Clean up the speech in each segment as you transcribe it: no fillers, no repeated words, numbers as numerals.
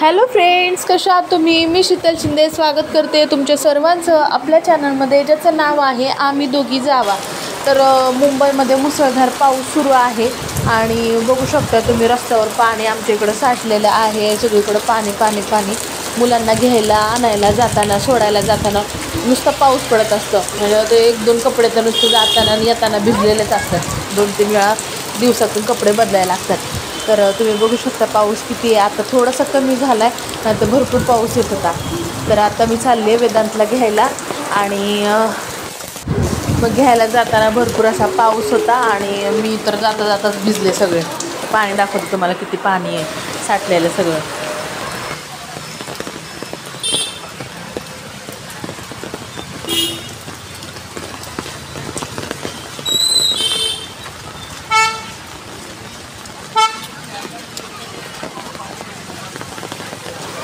Hello friends, कशा आहात तुम्ही? मी शीतल शिंदे स्वागत करते तुमच्या सर्वांचं आपल्या चॅनलमध्ये, ज्याचं नाव आहे आम्ही दोघी जावा. तर मुंबईमध्ये मुसळधार पाऊस सुरू आहे आणि बघू शकता तुम्ही रस्त्यावर पाणी आमच्या इकडं साठलेलं आहे. सगळीकडं पाणी पाणी पाणी. मुलांना घ्यायला आणायला जाताना सोडायला जाताना नुसतं पाऊस पडत असतं. म्हणजे ते एक दोन कपडे तर नुसतं जाताना आणि येताना भिजलेलेच असतात. 2-3 वेळा दिवसातून कपडे बदलायला लागतात. तर तुम्ही बघू शकता पाऊस किती आहे. आता थोडासा कमी झाला आहे, नाही तर भरपूर पाऊस येत होता. तर आता मी चालले वेदांतला घ्यायला आणि मग घ्यायला जाताना भरपूर असा पाऊस होता आणि मी तर जाता जाताच भिजले सगळे. पाणी दाखवतो तुम्हाला किती पाणी आहे साठलेलं सगळं.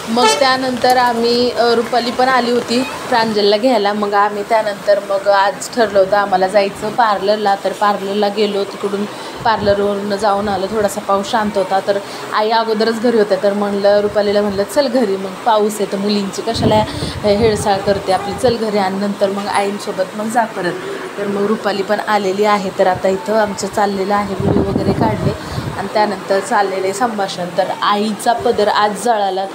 मग त्यानंतर आम्ही रुपाली पण आली होती प्रांजलला घ्यायला. मग आम्ही त्यानंतर मग आज ठरलं होतं आम्हाला जायचं पार्लरला. तर पार्लरला गेलो, तिकडून पार्लरवरून जाऊन आलं. थोडासा पाऊस शांत होता. तर आई अगोदरच घरी होत्या. तर म्हणलं रुपालीला म्हणलं चल घरी, मग पाऊस आहे तर मुलींची कशाला हेळसाळ करते आपली, चल घरी. आणि नंतर मग आईंसोबत मग जा परत. तर मग रुपाली पण आलेली आहे. तर आता इथं आमचं चाललेलं आहे, व्हिडिओ वगैरे काढले आणि त्यानंतर चाललेले संभाषण. तर आईचा पदर आज जळाला,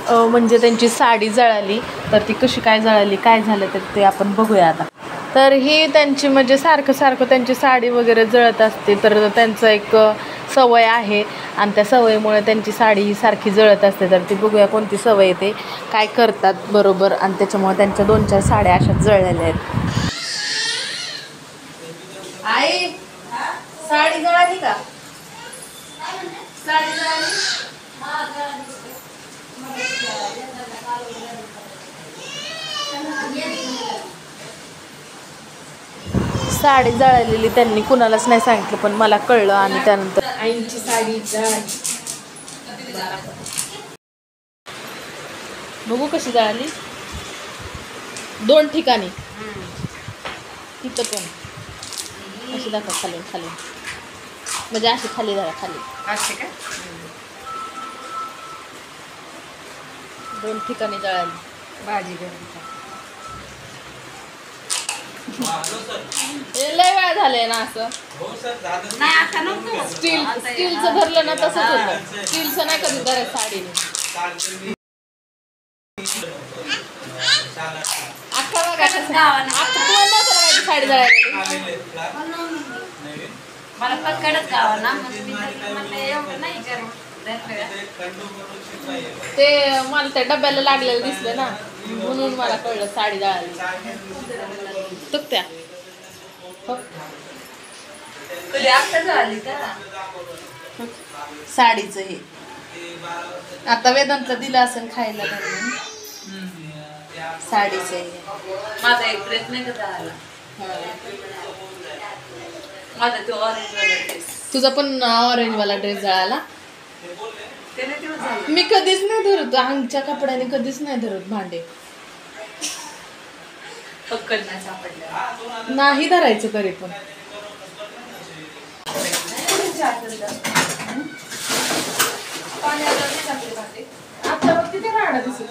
म्हणजे त्यांची साडी जळाली. तर ती कशी काय जळाली, काय झालं तर ते आपण बघूया आता. तर ही त्यांची म्हणजे सारखं त्यांची साडी वगैरे जळत असते. तर त्यांचं एक सवय आहे आणि त्या सवयीमुळे त्यांची साडी ही सारखी जळत असते. तर ती बघूया कोणती सवय येते, काय करतात बरोबर. आणि त्याच्यामुळे त्यांच्या 2-4 साड्या अशाच जळलेल्या आहेत. आई साडी जळाली का? साडी जळाली? साडी जळालेली त्यांनी कुणालाच नाही सांगितलं, पण मला कळलं. आणि त्यानंतर आईंची साडी जळाली. बघू कशी जळाली. 2 ठिकाणी. तिथं पण अशी दाखव, खाली खाली म्हणजे अशी खाली जरा खाली असे का. 2 ठिकाणी जळाली भाजी. लय वेळा झालंय ना असं. स्टीलचं धरलं ना तसंच होतं. स्टीलचं नाही कधी धरत साडीने. अख्खा बघा साडी जळायला मला पकडच गावा ना, म्हणजे एवढं नाही करू. ते मला त्या डब्याला लागलेलं दिसलं ना, म्हणून मला कळलं साडी जळाली. तुकत्या कधी आता झाली का साडीचं हे आता वेदांतला दिलं असेल खायला त्यांनी. साडीचं हे माझा एक प्रयत्न कसा आला. माझा तो ऑरेंज वाला ड्रेस. तुझा पण ऑरेंज वाला ड्रेस जळाला. मी कधीच नाही धरत अंगच्या कपड्याने, कधीच नाही धरत भांडे. पक्कड नाही सापडलं, नाही धरायचं कधी पण. आता बघ तिथे राडा दिसत.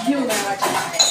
घेऊ नाही वाटत.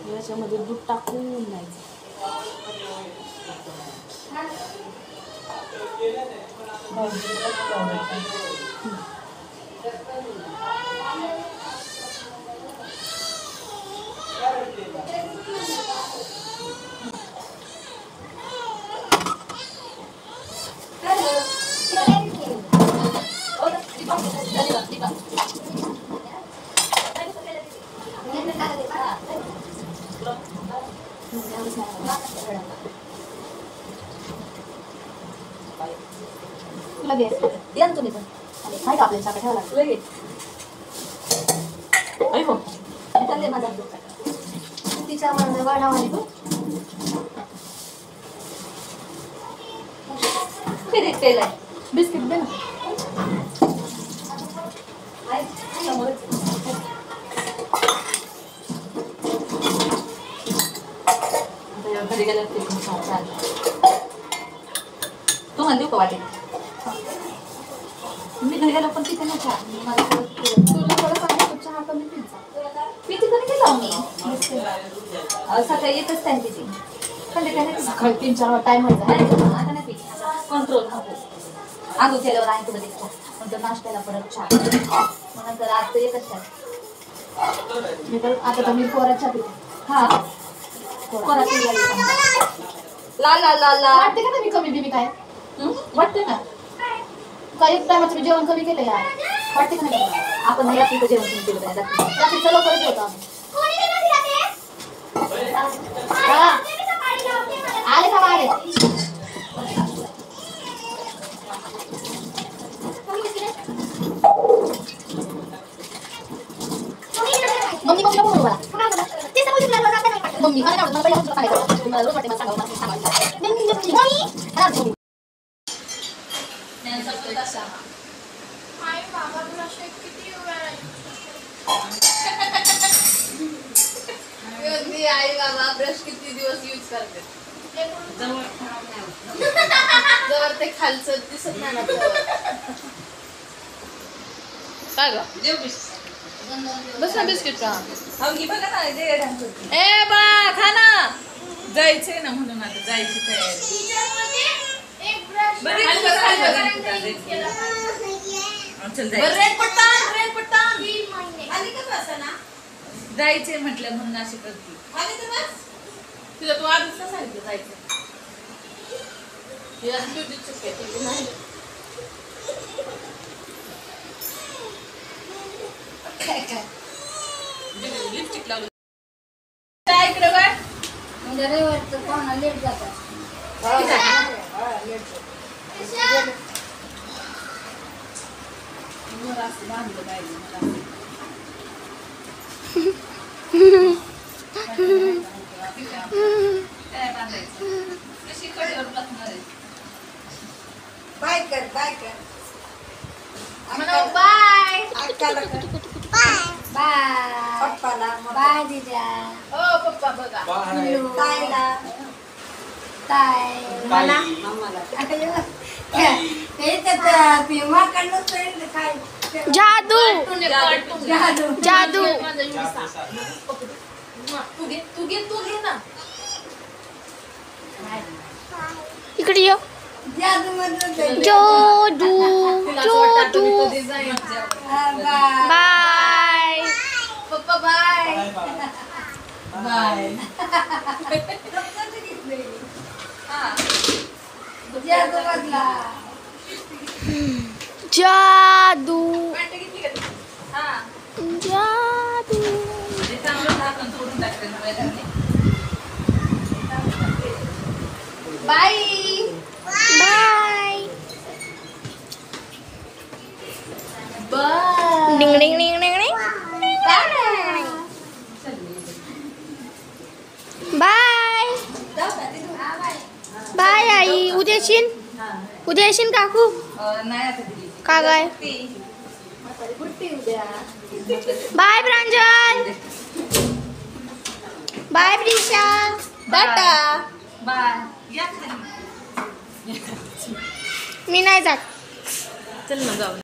याच्यामध्ये दूध टाकून नाही लगेच द्या ना तुम्ही पण आणि काय का आपल्याला ठेवा लागतं लगेच हो चालले माझा तिच्या माझं वाढावाली तू किती तेल आहे बिस्किट दे ना घरी गेलं तुम्हाला देऊ का वाटेल मी घरी गेलो पण तिथे नका तुला थोडं सांगितलं चहा कमी पिती कधी केला मी सकाळी येतच टाइम तिथे संध्याकाळी सकाळी 3-4 टाइम व्हायचा आता नाही पिती कंट्रोल नको आगो केल्यावर आहे तुला देखील नंतर नाश्त्याला परत चहा मग नंतर आज तर येतच टाइम मी तर आता तर मी पोरात चहा पिते हा पोरात ला ला ला ला वाटते का ना मी कमी बिमी काय वाटते ना काही टायमाचं मी जेवण कमी केलं यार वाटते का नाही आपण रात्रीचं जेवण कमी केलं पाहिजे रात्रीचं लवकरच होतं आले का आले मम्मी मम्मी बोलू मला मम्मी मला मला पहिला काय करायचं मला रोज वाटते मला सांगा मला सांगा मम्मी आई बाबा ब्रश किती दिवस यूज करते जवळ ते खालचं दिसत नाही ना काय ग बस ना बिस्किट का ए बा खा ना जायचंय ना म्हणून आता जायची जायचंय म्हटलं म्हणून अशी करते तुला तू आधीच का सांगितलं जायचं लिपस्टिक लावलं काय इकडे बाय म्हणजे रविवारचं पाहुणा लेट जातात बाय कर बाय कर बाय बाय पप्पाला बाय दिद्या ओ पप्पा बघा ताईला ताय मला जादू जादू जादू तू घे ना इकडे ये जादू जादू जादू बाय पप्पा बाय बाय जादू बदला जादू पॅन्ट घेतली का तू? हा जादू बाय बाय बाय डिंग डिंग डिंग डिंग डिंग बाय बाय आई उद्या येशील काकू नाही आता दिली का काय बाय प्रांजल बाय प्रिशा टाटा बाय या खाली. मी नाही जात. चल ना जाऊ.